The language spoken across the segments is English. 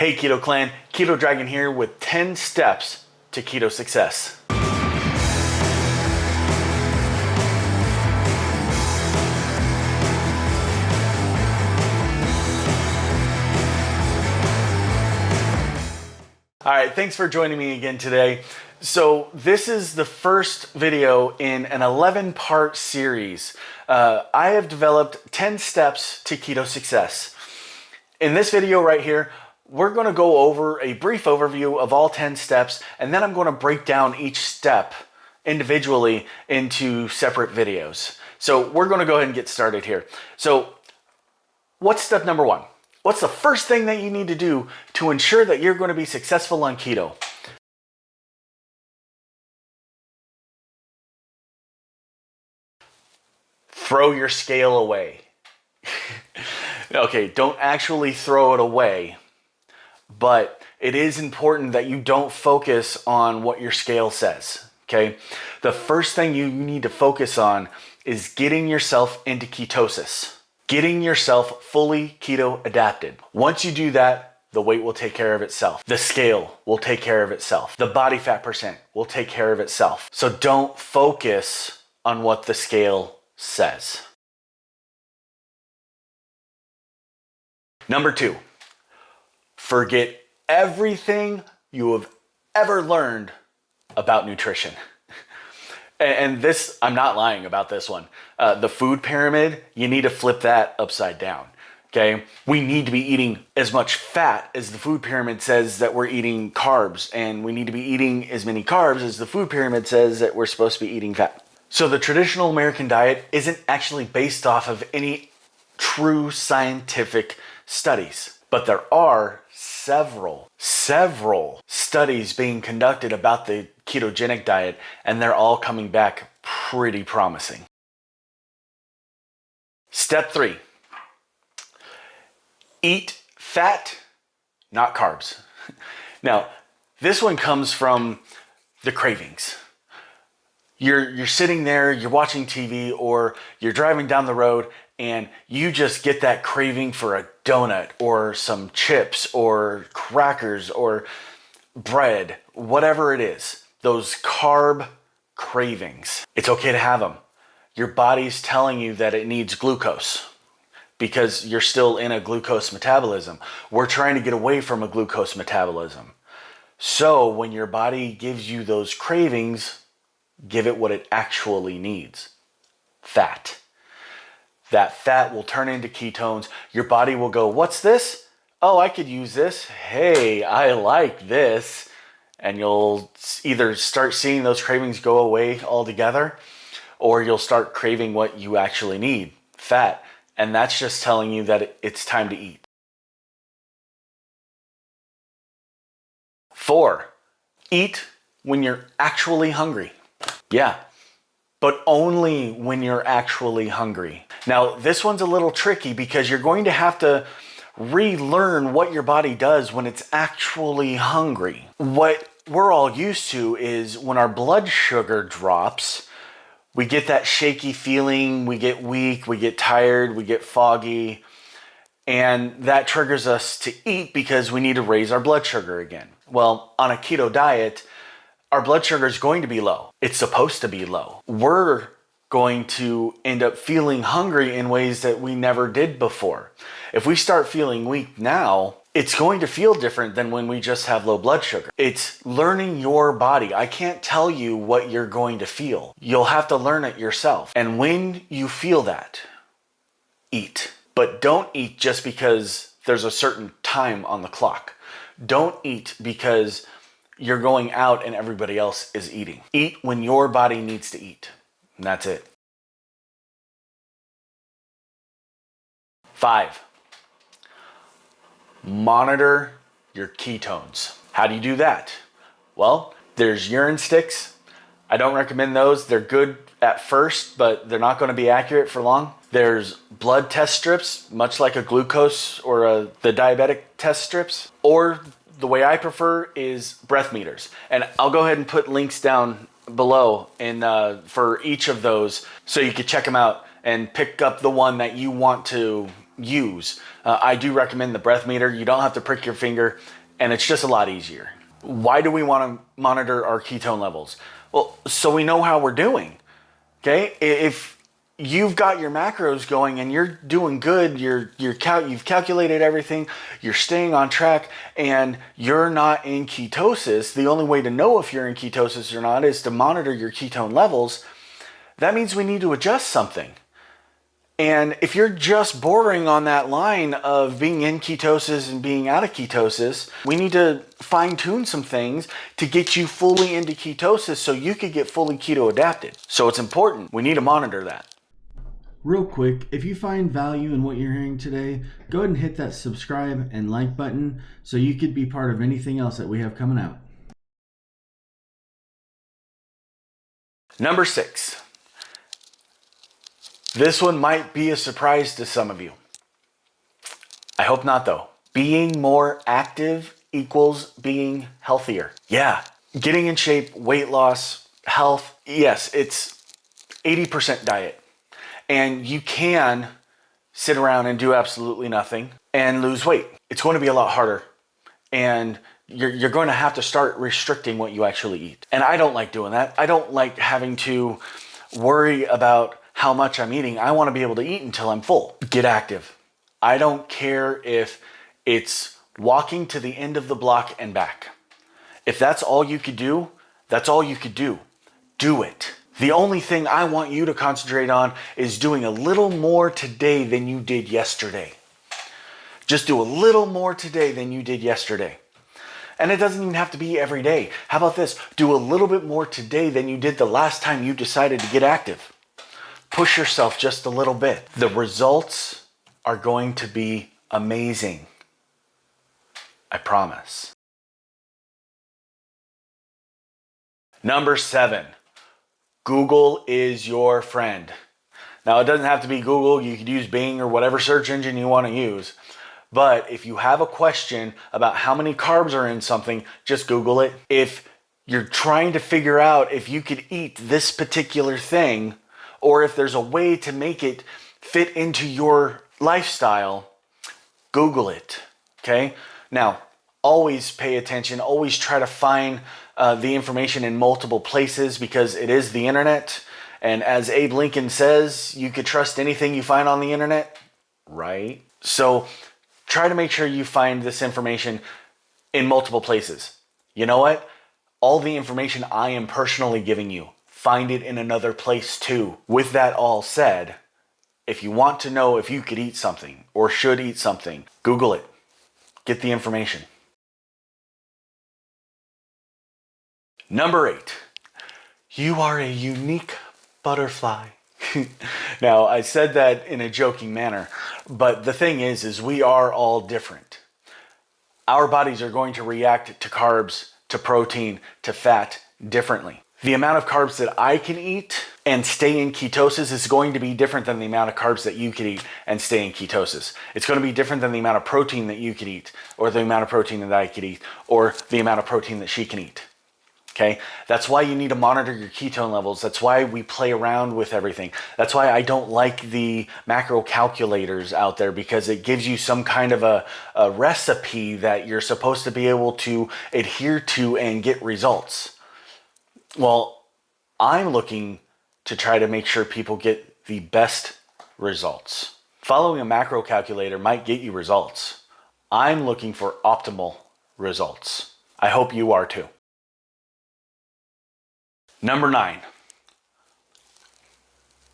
Hey Keto Clan, Keto Dragon here with 10 steps to keto success. All right, thanks for joining me again today. So this is the first video in an 11-part series. I have developed 10 steps to keto success. In this video right here, we're going to go over a brief overview of all 10 steps, and then I'm going to break down each step individually into separate videos. So we're going to go ahead and get started here. So what's step number one? What's the first thing that you need to do to ensure that you're going to be successful on keto? Throw your scale away. Okay, don't actually throw it away, but it is important that you don't focus on what your scale says, okay? The first thing you need to focus on is getting yourself into ketosis. Getting yourself fully keto adapted. Once you do that, the weight will take care of itself. The scale will take care of itself. The body fat percent will take care of itself. So don't focus on what the scale says. Number two, forget everything you have ever learned about nutrition. And this, I'm not lying about this one. The food pyramid, you need to flip that upside down, okay? We need to be eating as much fat as the food pyramid says that we're eating carbs, and we need to be eating as many carbs as the food pyramid says that we're supposed to be eating fat. So the traditional American diet isn't actually based off of any true scientific studies, but there are several studies being conducted about the ketogenic diet, and they're all coming back pretty promising. Step three, eat fat, not carbs. Now, this one comes from the cravings. You're sitting there, you're watching TV, or you're driving down the road, and you just get that craving for a donut or some chips or crackers or bread, whatever it is, those carb cravings. It's okay to have them. Your body's telling you that it needs glucose because you're still in a glucose metabolism. We're trying to get away from a glucose metabolism. So when your body gives you those cravings, give it what it actually needs: fat. That fat will turn into ketones. Your body will go, what's this? Oh, I could use this. Hey, I like this. And you'll either start seeing those cravings go away altogether, or you'll start craving what you actually need, fat. And that's just telling you that it's time to eat. 4, eat when you're actually hungry. Yeah, but only when you're actually hungry. Now, this one's a little tricky because you're going to have to relearn what your body does when it's actually hungry. What we're all used to is when our blood sugar drops, we get that shaky feeling, we get weak, we get tired, we get foggy, and that triggers us to eat because we need to raise our blood sugar again. Well, on a keto diet, our blood sugar is going to be low. It's supposed to be low. We're going to end up feeling hungry in ways that we never did before. If we start feeling weak now, it's going to feel different than when we just have low blood sugar. It's learning your body. I can't tell you what you're going to feel. You'll have to learn it yourself. And when you feel that, eat. But don't eat just because there's a certain time on the clock. Don't eat because you're going out and everybody else is eating. Eat when your body needs to eat. And that's it. 5, monitor your ketones. How do you do that? Well, there's urine sticks. I don't recommend those. They're good at first, but they're not going to be accurate for long. There's blood test strips, much like a glucose or the diabetic test strips. Or the way I prefer is breath meters. And I'll go ahead and put links down below for each of those so you can check them out and pick up the one that you want to use. I do recommend the breath meter. You don't have to prick your finger, and it's just a lot easier. Why do we want to monitor our ketone levels? Well, so we know how we're doing. Okay, if you've got your macros going and you're doing good, you've calculated everything, you're staying on track, and you're not in ketosis, the only way to know if you're in ketosis or not is to monitor your ketone levels. That means we need to adjust something. And if you're just bordering on that line of being in ketosis and being out of ketosis, we need to fine tune some things to get you fully into ketosis so you could get fully keto adapted. So it's important. We need to monitor that. Real quick, if you find value in what you're hearing today, go ahead and hit that subscribe and like button so you could be part of anything else that we have coming out. Number 6. This one might be a surprise to some of you. I hope not, though. Being more active equals being healthier. Yeah, getting in shape, weight loss, health, yes, it's 80% diet. And you can sit around and do absolutely nothing and lose weight. It's going to be a lot harder. And you're going to have to start restricting what you actually eat. And I don't like doing that. I don't like having to worry about how much I'm eating. I want to be able to eat until I'm full. Get active. I don't care if it's walking to the end of the block and back. If that's all you could do, that's all you could do. Do it. The only thing I want you to concentrate on is doing a little more today than you did yesterday. Just do a little more today than you did yesterday. And it doesn't even have to be every day. How about this? Do a little bit more today than you did the last time you decided to get active. Push yourself just a little bit. The results are going to be amazing. I promise. Number 7, Google is your friend. Now, it doesn't have to be Google. You could use Bing or whatever search engine you want to use. But if you have a question about how many carbs are in something, just Google it. If you're trying to figure out if you could eat this particular thing, or if there's a way to make it fit into your lifestyle, Google it, okay? Now, always pay attention. Always try to find the information in multiple places because it is the internet. And as Abe Lincoln says, you could trust anything you find on the internet, right? So try to make sure you find this information in multiple places. You know what? All the information I am personally giving you, find it in another place too. With that all said, if you want to know if you could eat something or should eat something, Google it. Get the information. Number 8, you are a unique butterfly. Now, I said that in a joking manner, but the thing is we are all different. Our bodies are going to react to carbs, to protein, to fat differently. The amount of carbs that I can eat and stay in ketosis is going to be different than the amount of carbs that you could eat and stay in ketosis. It's going to be different than the amount of protein that you could eat, or the amount of protein that I could eat, or the amount of protein that she can eat. Okay? That's why you need to monitor your ketone levels. That's why we play around with everything. That's why I don't like the macro calculators out there, because it gives you some kind of a recipe that you're supposed to be able to adhere to and get results. Well, I'm looking to try to make sure people get the best results. Following a macro calculator might get you results. I'm looking for optimal results. I hope you are too. Number 9,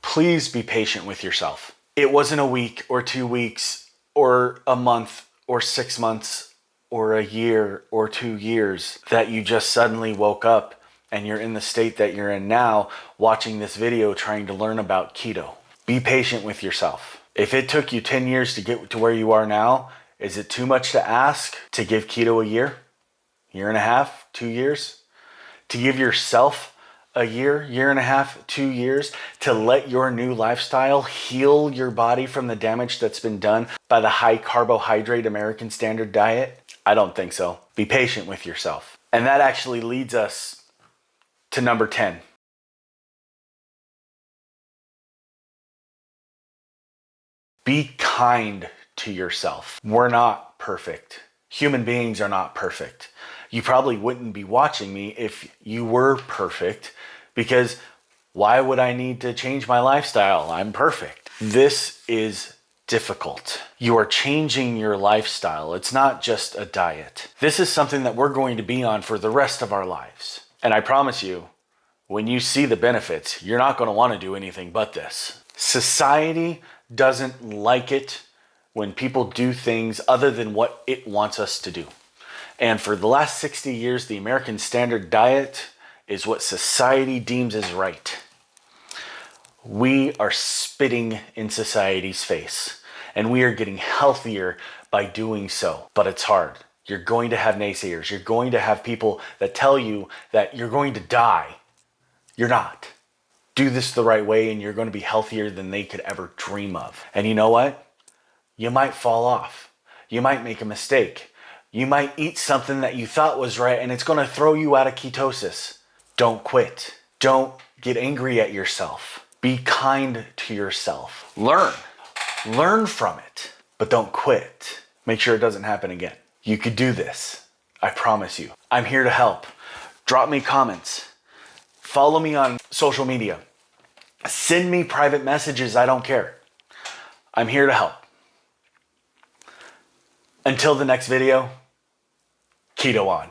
please be patient with yourself. It wasn't a week or 2 weeks or a month or 6 months or a year or 2 years that you just suddenly woke up and you're in the state that you're in now, watching this video trying to learn about keto. Be patient with yourself. If it took you 10 years to get to where you are now, is it too much to ask to give keto a year and a half, 2 years? To give yourself a year and a half, 2 years to let your new lifestyle heal your body from the damage that's been done by the high carbohydrate American Standard diet? I don't think so. Be patient with yourself. And that actually leads us to number 10. Be kind to yourself. We're not perfect. Human beings are not perfect. You probably wouldn't be watching me if you were perfect, because why would I need to change my lifestyle? I'm perfect. This is difficult. You are changing your lifestyle. It's not just a diet. This is something that we're going to be on for the rest of our lives. And I promise you, when you see the benefits, you're not going to want to do anything but this. Society doesn't like it when people do things other than what it wants us to do. And for the last 60 years, the American standard diet is what society deems as right. We are spitting in society's face, and we are getting healthier by doing so. But it's hard. You're going to have naysayers. You're going to have people that tell you that you're going to die. You're not. Do this the right way and you're going to be healthier than they could ever dream of. And you know what? You might fall off. You might make a mistake. You might eat something that you thought was right and it's going to throw you out of ketosis. Don't quit. Don't get angry at yourself. Be kind to yourself. Learn from it, but don't quit. Make sure it doesn't happen again. You could do this. I promise you. I'm here to help. Drop me comments. Follow me on social media. Send me private messages. I don't care. I'm here to help. Until the next video, keto on.